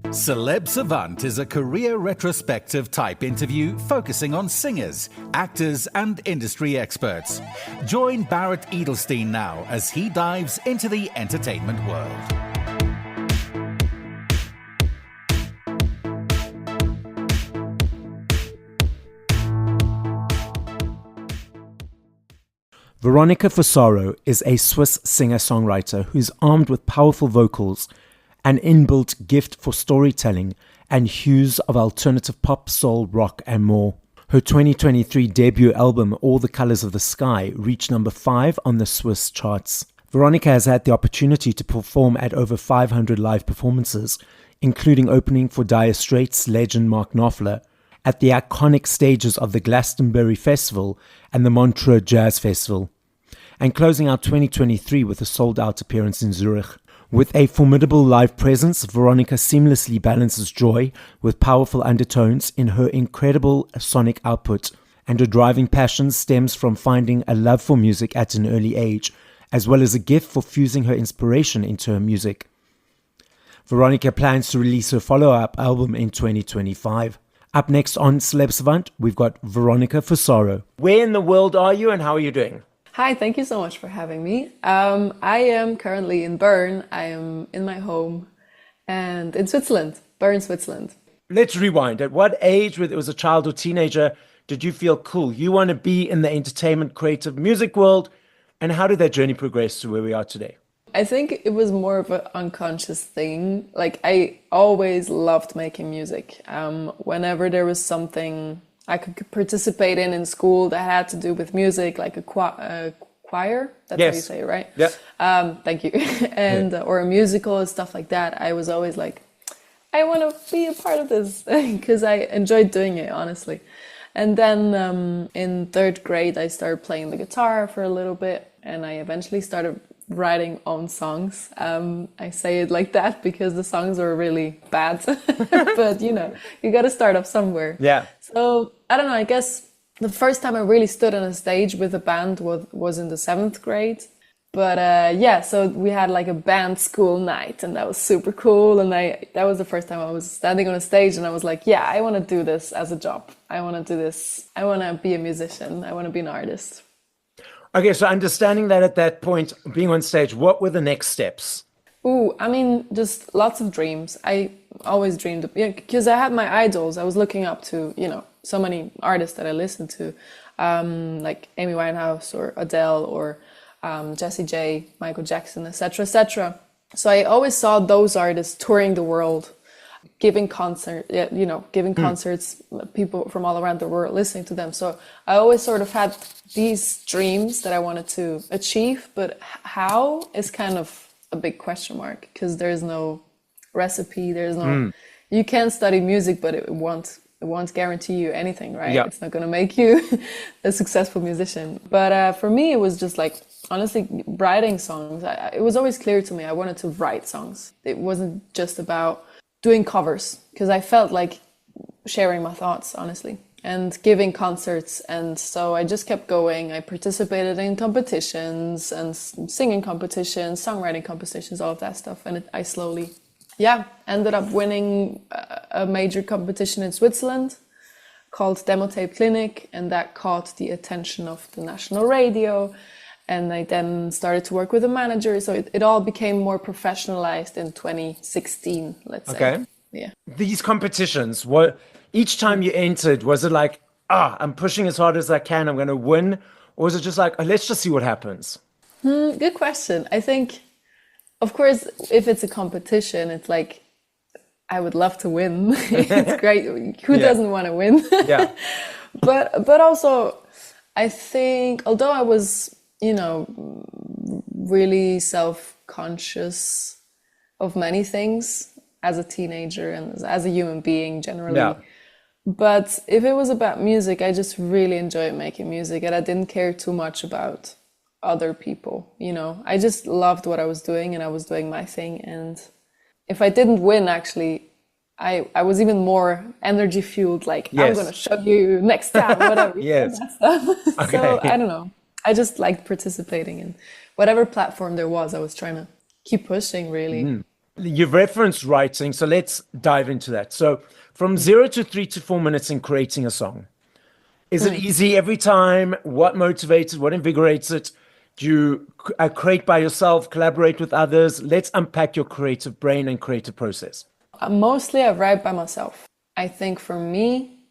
Celeb Savant is a career retrospective type interview focusing on singers, actors, and industry experts. Join Barrett Edelstein now as he dives into the entertainment world. Veronica Fusaro is a Swiss singer-songwriter who's armed with powerful vocals, an inbuilt gift for storytelling, and hues of alternative pop, soul, rock, and more. Her 2023 debut album, All the Colors of the Sky, reached number 5 on the Swiss charts. Veronica has had the opportunity to perform at over 500 live performances, including opening for Dire Straits legend Mark Knopfler at the iconic stages of the Glastonbury Festival and the Montreux Jazz Festival, and closing out 2023 with a sold-out appearance in Zurich. With a formidable live presence, Veronica seamlessly balances joy with powerful undertones in her incredible sonic output, and her driving passion stems from finding a love for music at an early age, as well as a gift for fusing her inspiration into her music. Veronica plans to release her follow-up album in 2025. Up next on Celeb Savant, we've got Veronica Fusaro. Where in the world are you and how are you doing? Hi, thank you so much for having me. I am currently in Bern. I am in my home and in Switzerland, Bern, Switzerland. Let's rewind. At what age, whether it was a child or teenager, did you feel cool? You want to be in the entertainment, creative music world. And how did that journey progress to where we are today? I think it was more of an unconscious thing. Like, I always loved making music. Whenever there was something I could participate in school that had to do with music, like a choir. That's yes. how you say it, right? Yeah. Thank you. And or a musical and stuff like that. I was always like, I want to be a part of this because I enjoyed doing it, honestly. And then in 3rd grade, I started playing the guitar for a little bit, and I eventually started writing own songs. I say it like that because the songs are really bad, but you know, you got to start off somewhere. Yeah. So I don't know, I guess the first time I really stood on a stage with a band was in the 7th grade. But yeah, so we had like a band school night, and that was super cool. And that was the first time I was standing on a stage, and I was like, yeah, I want to do this as a job. I want to do this. I want to be a musician. I want to be an artist. Okay, so understanding that at that point, being on stage, what were the next steps? Ooh, I mean, just lots of dreams. I always dreamed, because I had my idols. I was looking up to, you know, so many artists that I listened to, like Amy Winehouse or Adele or Jessie J, Michael Jackson, etc., etc. So I always saw those artists touring the world, giving concerts, people from all around the world listening to them. So I always sort of had these dreams that I wanted to achieve, but how is kind of a big question mark, because there's no recipe, there's no, you can study music, but it won't guarantee you anything, right? Yeah. It's not going to make you a successful musician. But for me, it was just like, honestly, writing songs. It was always clear to me I wanted to write songs. It wasn't just about doing covers, because I felt like sharing my thoughts, honestly, and giving concerts. And so I just kept going. I participated in competitions and singing competitions, songwriting competitions, all of that stuff. And I slowly, ended up winning a major competition in Switzerland called Demo Tape Clinic, and that caught the attention of the national radio. And I then started to work with a manager. So it all became more professionalized in 2016, let's say. Okay. Yeah. These competitions, each time you entered, was it like, I'm pushing as hard as I can, I'm going to win? Or was it just like, let's just see what happens? Good question. I think, of course, if it's a competition, it's like, I would love to win. It's great. Who doesn't want to win? Yeah. But also, I think, although I was, really self-conscious of many things as a teenager and as a human being generally. Yeah. But if it was about music, I just really enjoyed making music, and I didn't care too much about other people, I just loved what I was doing, and I was doing my thing. And if I didn't win, actually, I was even more energy fueled, like, yes, I'm going to show you next time, whatever. Yes. Okay. So I don't know. I just liked participating in whatever platform there was. I was trying to keep pushing, really. You've referenced writing, so let's dive into that. So from 0 to 3 to 4 minutes in creating a song, is it easy every time? What motivates it? What invigorates it? Do you create by yourself, collaborate with others? Let's unpack your creative brain and creative process. Mostly I write by myself. I think for me,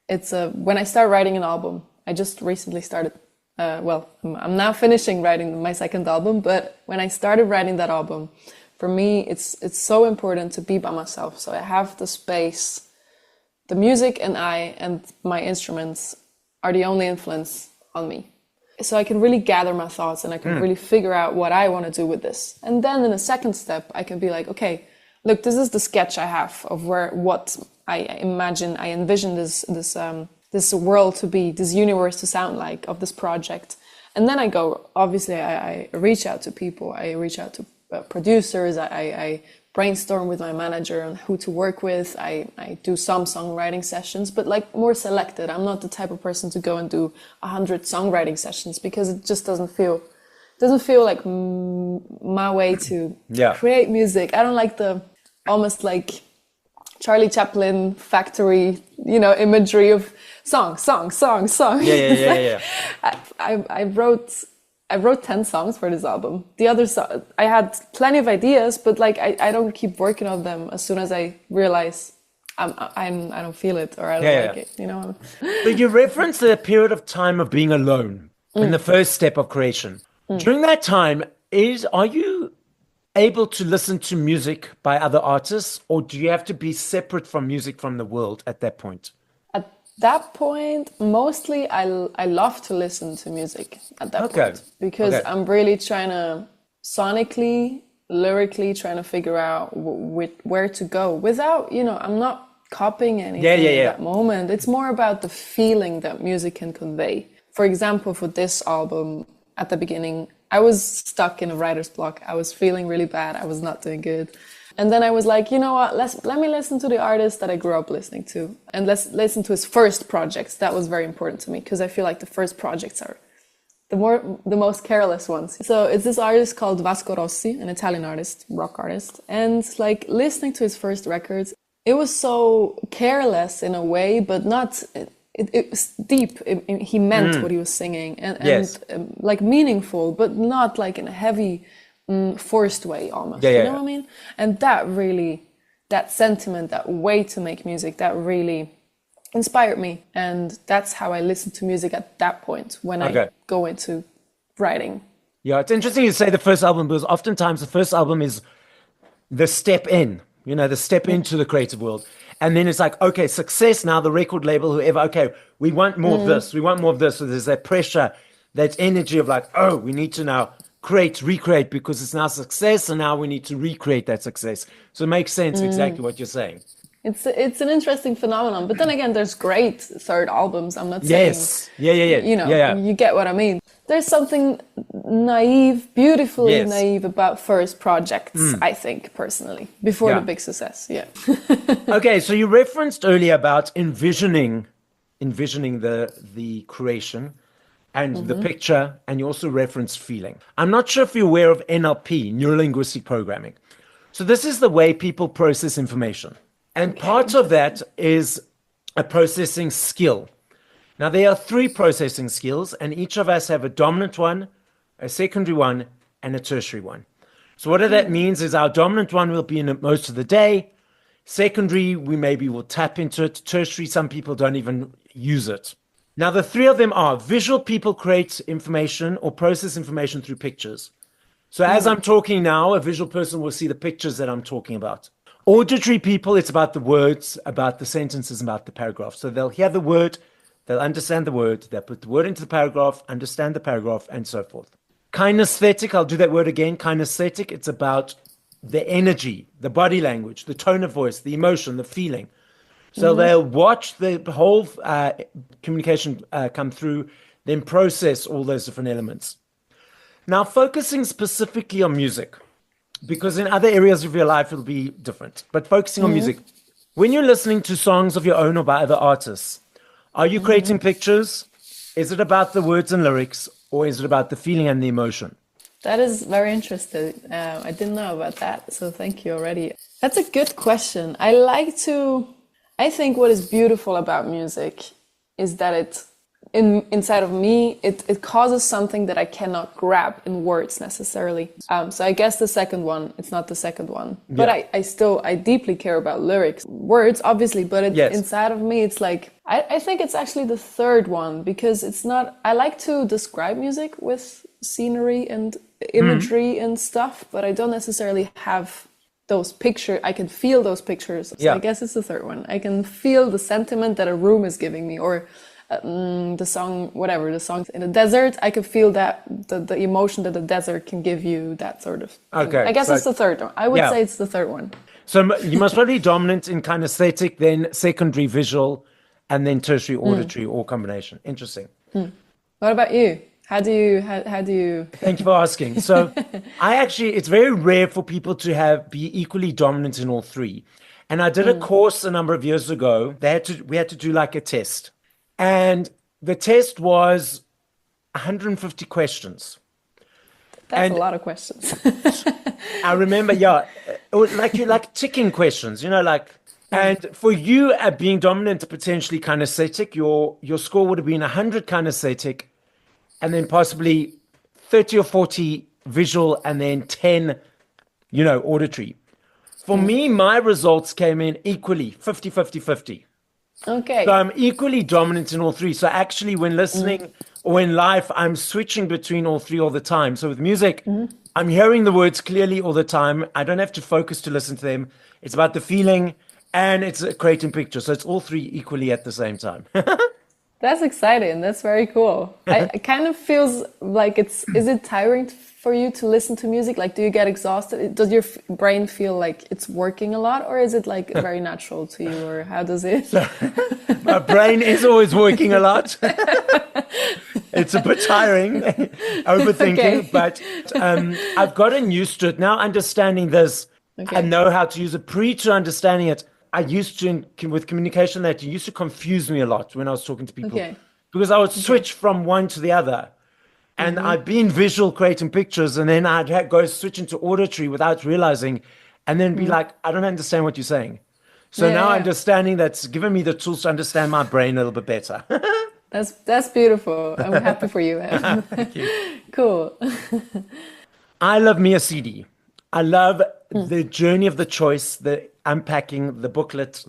it's when I start writing an album. I just recently started, I'm now finishing writing my second album, but when I started writing that album, for me, it's so important to be by myself. So I have the space. The music and I and my instruments are the only influence on me. So I can really gather my thoughts and I can really figure out what I want to do with this. And then in a second step, I can be like, okay, look, this is the sketch I have of what I envision this world to be, this universe to sound like, of this project. And then I go, obviously, I reach out to people, I reach out to producers, I brainstorm with my manager on who to work with, I do some songwriting sessions, but like more selected. I'm not the type of person to go and do 100 songwriting sessions because it just doesn't feel like my way to create music. I don't like the almost like Charlie Chaplin factory, imagery of song. Yeah. I wrote 10 songs for this album. The other I had plenty of ideas, but like I don't keep working on them as soon as I realize I don't feel it or I don't like it. But you referenced the period of time of being alone in the first step of creation. During that time, are you able to listen to music by other artists, or do you have to be separate from music from the world at that point? At that point, mostly I love to listen to music at that point because I'm really trying to sonically, lyrically trying to figure out where to go without, I'm not copying anything at that moment. It's more about the feeling that music can convey. For example, for this album, at the beginning, I was stuck in a writer's block. I was feeling really bad. I was not doing good. And then I was like, you know what, let me listen to the artist that I grew up listening to. And let's listen to his first projects. That was very important to me because I feel like the first projects are the most careless ones. So it's this artist called Vasco Rossi, an Italian artist, rock artist. And like listening to his first records, it was so careless in a way, but not... It was deep. He meant what he was singing and like meaningful, but not like in a heavy, forced way almost. You know what I mean? And that sentiment, that way to make music, that really inspired me. And that's how I listen to music at that point when I go into writing. Yeah, it's interesting you say the first album because oftentimes the first album is the step in, the step into the creative world. And then it's like, okay, success now, the record label, whoever, okay, we want more of this. We want more of this. So there's that pressure, that energy of like, oh, we need to now recreate because it's now success. And now we need to recreate that success. So it makes sense exactly what you're saying. It's an interesting phenomenon. But then again, there's great third albums. I'm not saying... Yes. Yeah. You get what I mean. There's something naive, beautifully naive about first projects, I think, personally, before the big success. Yeah. Okay, so you referenced earlier about envisioning the creation and the picture, and you also referenced feeling. I'm not sure if you're aware of NLP, neuro-linguistic programming. So this is the way people process information. And part of that is a processing skill. Now, there are 3 processing skills, and each of us have a dominant one, a secondary one, and a tertiary one. So what that means is our dominant one will be in it most of the day. Secondary, we maybe will tap into it. Tertiary, some people don't even use it. Now, the 3 of them are visual people create information or process information through pictures. So as I'm talking now, a visual person will see the pictures that I'm talking about. Auditory people, it's about the words, about the sentences, about the paragraph. So they'll hear the word, they'll understand the word, they'll put the word into the paragraph, understand the paragraph, and so forth. Kinesthetic, I'll do that word again, kinesthetic, it's about the energy, the body language, the tone of voice, the emotion, the feeling. So they'll watch the whole communication come through, then process all those different elements. Now, focusing specifically on music, because in other areas of your life, it'll be different. But focusing on music, when you're listening to songs of your own or by other artists, are you creating pictures? Is it about the words and lyrics, or is it about the feeling and the emotion? That is very interesting. I didn't know about that, so thank you already. That's a good question. I think what is beautiful about music is that inside of me, it causes something that I cannot grab in words necessarily. So I guess the second one, it's not the second one. But I deeply care about lyrics, words, obviously, but inside of me, it's like, I think it's actually the third one, because I like to describe music with scenery and imagery and stuff, but I don't necessarily have those pictures. I can feel those pictures. So I guess it's the third one. I can feel the sentiment that a room is giving me, or the song in the desert. I can feel that the emotion that the desert can give you, that sort of thing. Okay, I guess it's the third one. I would say it's the third one. So you must probably be dominant in kind of aesthetic, then secondary visual, and then tertiary auditory, or combination. Interesting. What about you? How do you? Thank you for asking. So it's very rare for people to be equally dominant in all three. And I did a course a number of years ago. We had to do like a test. And the test was 150 questions. That's a lot of questions. I remember, like ticking questions, and for you being dominant, potentially kinesthetic, your score would have been 100 kinesthetic, and then possibly 30 or 40 visual, and then 10, auditory. For me, my results came in equally, 50, 50, 50. Okay. So I'm equally dominant in all three. So actually, when listening or in life, I'm switching between all three all the time. So with music, I'm hearing the words clearly all the time. I don't have to focus to listen to them. It's about the feeling, and it's creating pictures. So it's all three equally at the same time. That's exciting. That's very cool. It kind of feels like is it tiring for you to listen to music? Like, do you get exhausted? Does your brain feel like it's working a lot, or is it like very natural to you, or how does it? My brain is always working a lot. It's a bit tiring, overthinking, but I've gotten used to it now, understanding this. I know how to use it. To understanding it, I used to, with communication, that used to confuse me a lot when I was talking to people, because I would switch from one to the other. And I'd be in visual creating pictures, and then I'd go switch into auditory without realizing, and then be like, I don't understand what you're saying. So now understanding that's given me the tools to understand my brain a little bit better. That's beautiful. I'm happy for you. Thank you. Cool. I love me a CD. I love the journey of the choice, the unpacking, the booklet,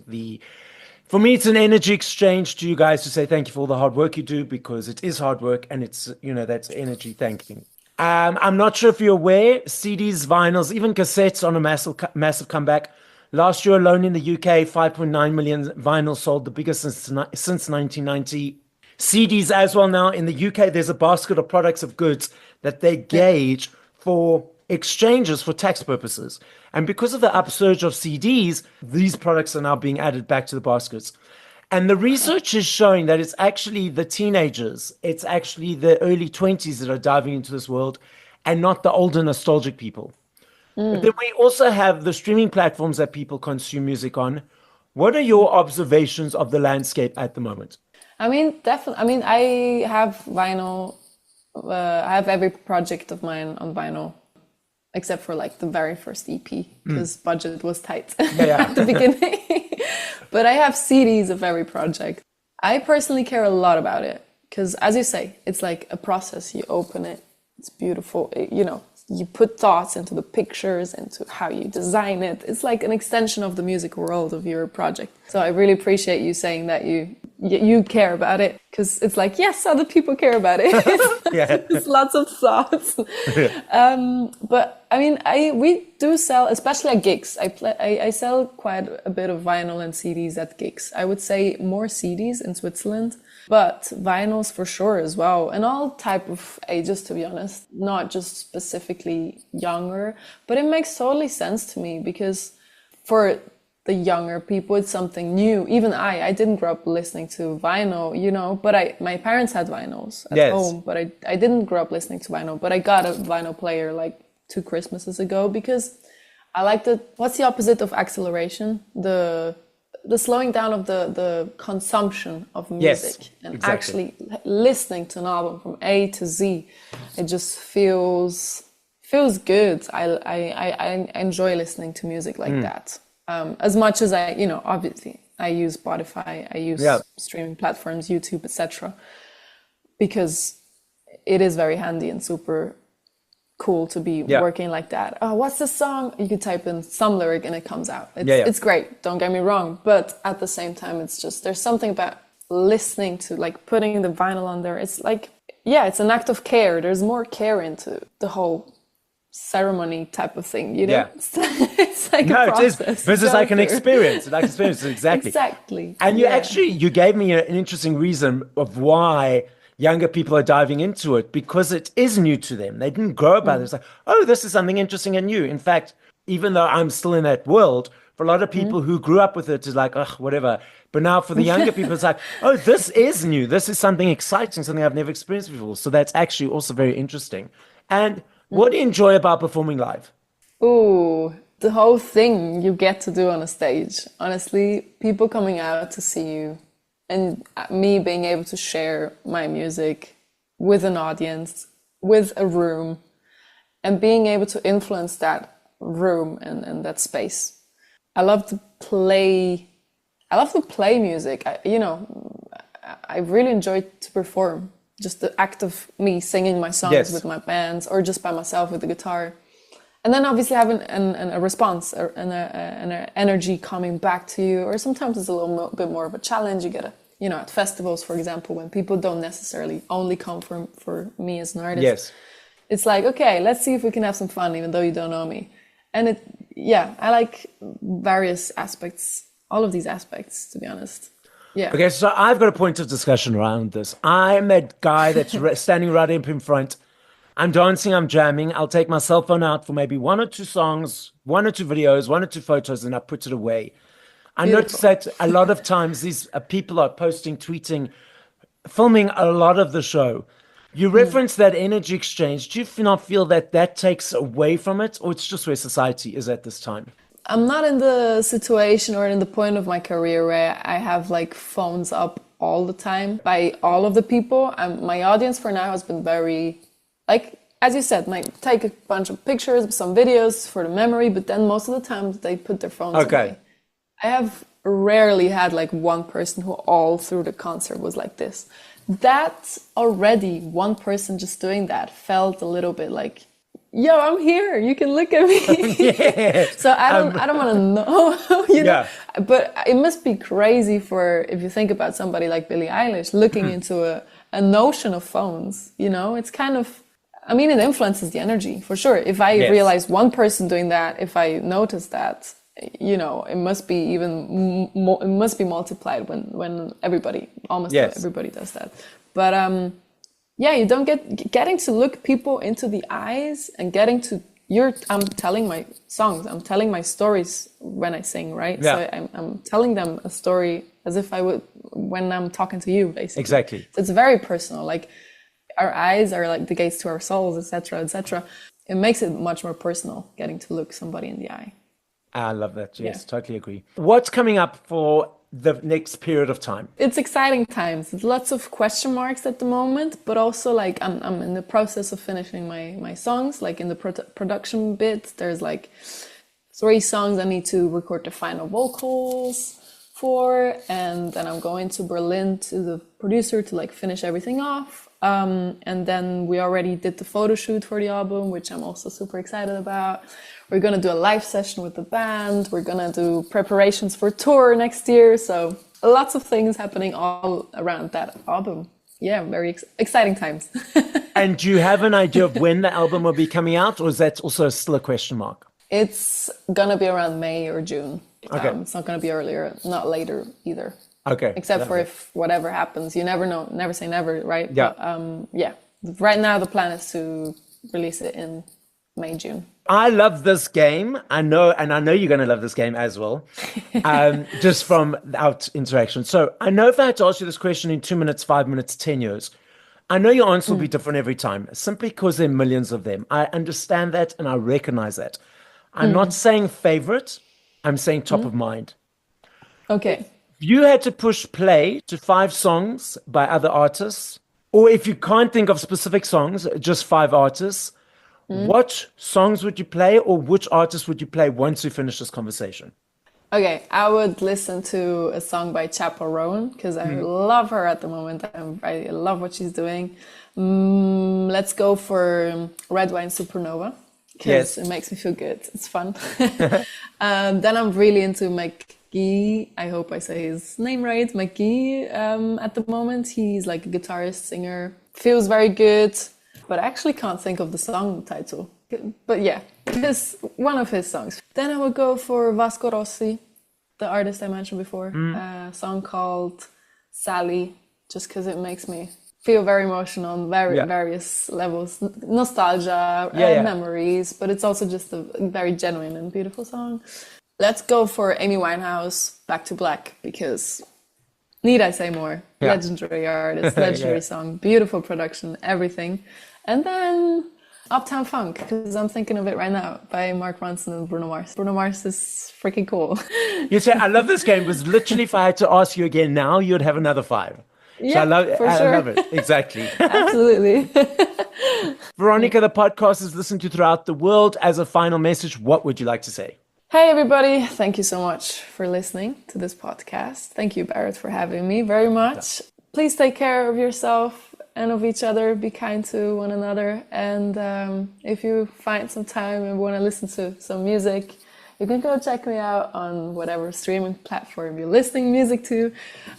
for me, it's an energy exchange to you guys to say thank you for all the hard work you do, because it is hard work, and it's, that's energy thanking. I'm not sure if you're aware, CDs, vinyls, even cassettes on a massive comeback. Last year alone in the UK, 5.9 million vinyls sold, the biggest since 1990. CDs as well now. In the UK, there's a basket of products of goods that they gauge for exchanges for tax purposes. And because of the upsurge of CDs, these products are now being added back to the baskets. And the research is showing that it's actually the teenagers, it's actually the early 20s that are diving into this world, and not the older nostalgic people. But then we also have the streaming platforms that people consume music on. What are your observations of the landscape at the moment? I mean, definitely. I mean, I have vinyl. I have every project of mine on vinyl, except for like the very first EP, because budget was tight at the beginning. But I have CDs of every project. I personally care a lot about it, because as you say, it's like a process. You open it, it's beautiful. You put thoughts into the pictures, into how you design it. It's like an extension of the music world of your project. So I really appreciate you saying that you care about it, because it's like, yes, other people care about it. It's lots of thoughts. But I mean, we do sell, especially at gigs. I sell quite a bit of vinyl and CDs at gigs. I would say more CDs in Switzerland, but vinyls for sure as well, and all type of ages, to be honest, not just specifically younger. But it makes totally sense to me, because for the younger people, it's something new. Even I didn't grow up listening to vinyl, but my parents had vinyls at home, but I didn't grow up listening to vinyl. But I got a vinyl player like 2 Christmases ago, because I liked it. What's the opposite of acceleration? The slowing down of the consumption of music, and actually listening to an album from A to Z. It just feels feels good. I enjoy listening to music like that. As much as I, obviously I use Spotify, I use streaming platforms, YouTube, etc. because it is very handy and super cool to be working like that. Oh, what's the song? You could type in some lyric and it comes out. It's great. Don't get me wrong. But at the same time, it's just, there's something about listening to, like, putting the vinyl on there. It's like, it's an act of care. There's more care into the whole ceremony type of thing, It's like a process. It is. This is like an experience. Exactly. Exactly. And you gave me an interesting reason of why younger people are diving into it, because it is new to them. They didn't grow up about it. It's like, oh, this is something interesting and new. In fact, even though I'm still in that world, for a lot of people who grew up with it, it's like, ugh, whatever. But now for the younger people, it's like, oh, this is new. This is something exciting, something I've never experienced before. So that's actually also very interesting. And what do you enjoy about performing live? Ooh, the whole thing you get to do on a stage. Honestly, people coming out to see you and me being able to share my music with an audience, with a room, and being able to influence that room and that space. I love to play music. I really enjoy to perform. Just the act of me singing my songs with my bands, or just by myself with the guitar. And then obviously having a response and an energy coming back to you, or sometimes it's a little bit more of a challenge. You get at festivals, for example, when people don't necessarily only come for me as an artist. Yes. It's like, okay, let's see if we can have some fun, even though you don't know me. And I like various aspects, all of these aspects, to be honest. Yeah. Okay, so I've got a point of discussion around this. I'm that guy that's standing right up in front. I'm dancing, I'm jamming. I'll take my cell phone out for maybe 1 or 2 songs, 1 or 2 videos, 1 or 2 photos, and I put it away. I notice that a lot of times these people are posting, tweeting, filming a lot of the show. You reference that energy exchange. Do you not feel that takes away from it, or it's just where society is at this time? I'm not in the situation or in the point of my career where I have like phones up all the time by all of the people. My audience for now has been very, like, as you said, like, take a bunch of pictures, some videos for the memory, but then most of the time they put their phones away. I have rarely had like one person who all through the concert was like this. That already, one person just doing that felt a little bit like, yo, I'm here, you can look at me. So I don't want to know, know. But it must be crazy if you think about somebody like Billie Eilish looking into a notion of phones, it's kind of, it influences the energy for sure. If I realize one person doing that, if I notice that, it must be even more, it must be multiplied when everybody, almost everybody does that. But you don't getting to look people into the eyes and I'm telling my songs, I'm telling my stories when I sing, right? So I'm telling them a story as if I would when I'm talking to you, basically. Exactly. So it's very personal. Like, our eyes are like the gates to our souls, etc., etc. It makes it much more personal getting to look somebody in the eye. I love that. Yes, totally agree. What's coming up for the next period of time? It's exciting times. There's lots of question marks at the moment, but also like I'm in the process of finishing my songs. Like in the production bit, there's like 3 songs I need to record the final vocals for, and then I'm going to Berlin to the producer to like finish everything off. And then we already did the photo shoot for the album, which I'm also super excited about. We're going to do a live session with the band. We're going to do preparations for tour next year. So lots of things happening all around that album. Yeah, very exciting times. And do you have an idea of when the album will be coming out, or is that also still a question mark? It's going to be around May or June. Okay. It's not going to be earlier, not later either. Okay. Except for if whatever happens. You never know. Never say never, right? Yeah. But, right now the plan is to release it in May, June. I love this game. I know you're going to love this game as well, just from our interaction. So I know if I had to ask you this question in 2 minutes, 5 minutes, 10 years, I know your answer will be different every time, simply because there are millions of them. I understand that and I recognize that. I'm not saying favorite. I'm saying top of mind. Okay. If you had to push play to 5 songs by other artists, or if you can't think of specific songs, just 5 artists, what songs would you play, or which artist would you play once we finish this conversation? Okay, I would listen to a song by Chappell Rowan because I love her at the moment. I love what she's doing. Let's go for Red Wine Supernova because it makes me feel good. It's fun. Then I'm really into McGee. I hope I say his name right. McGee. At the moment, he's like a guitarist, singer. Feels very good, but I actually can't think of the song title. But yeah, this one of his songs. Then I would go for Vasco Rossi, the artist I mentioned before. A song called Sally, just because it makes me feel very emotional on various levels. Nostalgia, memories, but it's also just a very genuine and beautiful song. Let's go for Amy Winehouse, Back to Black, because need I say more? Legendary artist, legendary song, beautiful production, everything. And then Uptown Funk, because I'm thinking of it right now, by Mark Ronson and Bruno Mars. Bruno Mars is freaking cool. You say, I love this game, because literally if I had to ask you again now, you'd have another 5. Yeah, so I love it. Exactly. Absolutely. Veronica, the podcast is listened to throughout the world. As a final message, what would you like to say? Hey, everybody. Thank you so much for listening to this podcast. Thank you, Barrett, for having me very much. Please take care of yourself and of each other. Be kind to one another. And if you find some time and want to listen to some music, you can go check me out on whatever streaming platform you're listening music to.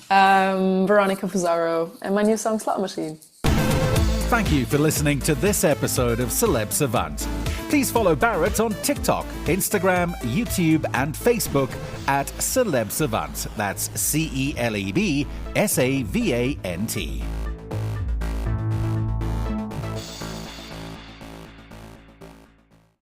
Veronica Fusaro and my new song Slot Machine. Thank you for listening to this episode of Celeb Savant. Please follow Barrett on TikTok, Instagram, YouTube, and Facebook at Celeb Savant. That's CelebSavant.